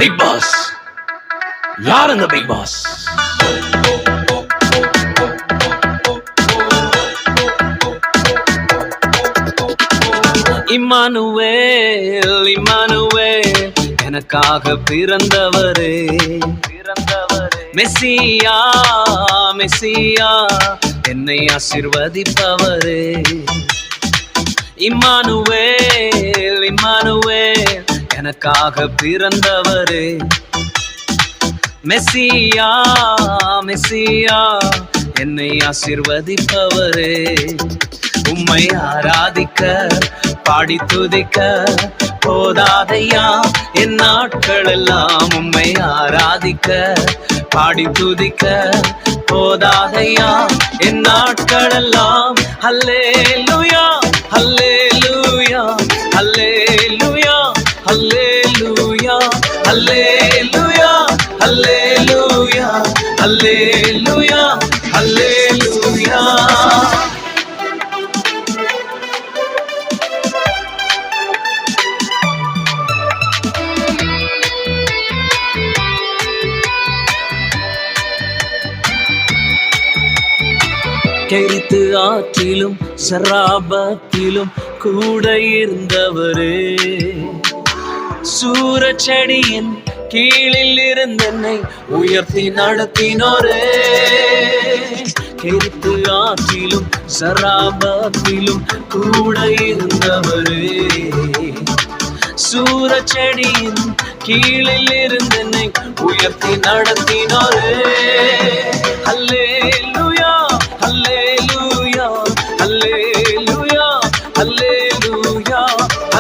Big pass. யார் அந்த big pass? Emmanuel, Emmanuel, எனக்காக பிறந்தவரே, மெசியா, மெசியா, என்னை ஆசீர்வதிப்பவரே. இம்மானுவேல், இம்மானுவேல், எனக்காக பிறந்தவரே, மெசியா, மெசியா, என்னை ஆசீர்வதிப்பவரே. உம்மை ஆராதிக்க பாடி துதிக்க போதாதையா என் நாட்கள் எல்லாம். உம்மை ஆராதிக்க பாடி துதிக்க போதாதையா என் நாட்கள் எல்லாம். அல்லேலூயா, அல்லேலூயா, அல்லேலூயா, அல்லேலூயா, அல்லேலூயா, அல்லேலூயா, அல்லேலூயா, அல்லேலூயா. கெரித்து ஆற்றிலும் சராபத்திலும் கூட இருந்தவரே, சூரச்செடியின் கீழில் இருந்தென்னை உயர்த்தி நடத்தினோரே. கெரித்து ஆற்றிலும் சராபத்திலும் கூட இருந்தவரே, சூரச்செடியின் கீழில் இருந்தென்னை உயர்த்தி நடத்தினோரே. அல்லேலூயா, அல்லேலூயா, அல்லேலூயா, அல்லேலூயா,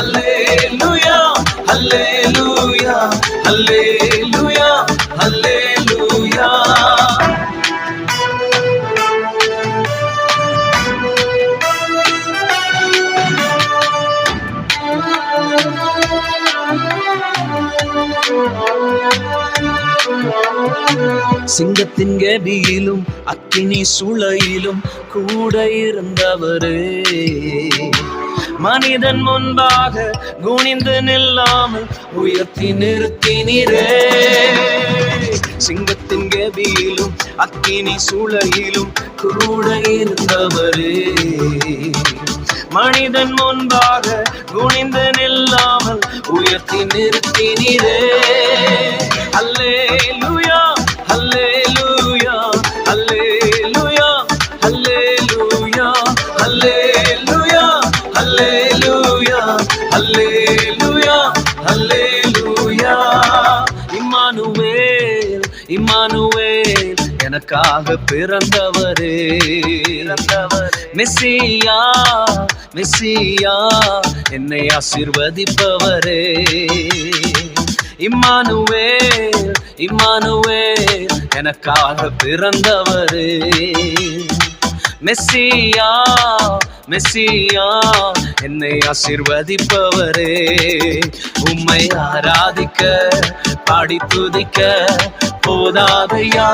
அல்லேலூயா, அல்லேலூயா, அல்லேலூயா, அல்லேலூயா. சிங்கத்தின் கெபியிலும் அக்கினி சூளையிலும் கூட இருந்தவரே, மனிதன் முன்பாக குனிந்து நில்லாமல் உயர்த்தி நிறுத்தினீரே. சிங்கத்தின் கெபியிலும் அக்கினி சூளையிலும் கூட இருந்தவரே, மனிதன் முன்பாக குனிந்து நில்லாமல் உயர்த்தி நிறுத்தினீரே. அல்லேலூயா, அல்லேலூயா, அல்லேலூயா, அல்லேலூயா, அல்லேலூயா, அல்லேலூயா, அல்லேலூயா, அல்லேலூயா. இம்மானுவேல், இம்மானுவேல், எனக்காக பிறந்தவரே, மெசியா, மெசியா, என்னை ஆசீர்வதிப்பவரே. இம்மானுவேல், இம்மானுவேல், எனக்காக பிறந்தவரே, மெசியா, மெசியா, என்னை ஆசீர்வதிப்பவரே. உம்மை ஆராதிக்க பாடி துதிக்க போதாதையா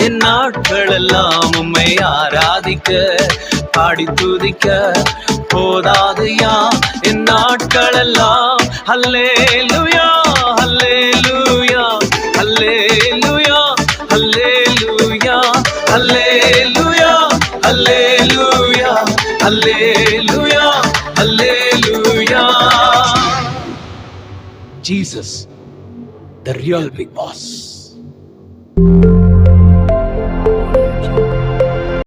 என் நாட்கள் எல்லாம். உம்மை ஆராதிக்க பாடி துதிக்க போதாதையா என் நாட்கள் எல்லாம். அல்லேலூயா, அல்லேலூயா, அல்லேலூயா, அல்லேலூயா, அல்லேலூயா, அல்லேலூயா, அல்லேலூயா, அல்லேலூயா. Jesus, the real big boss.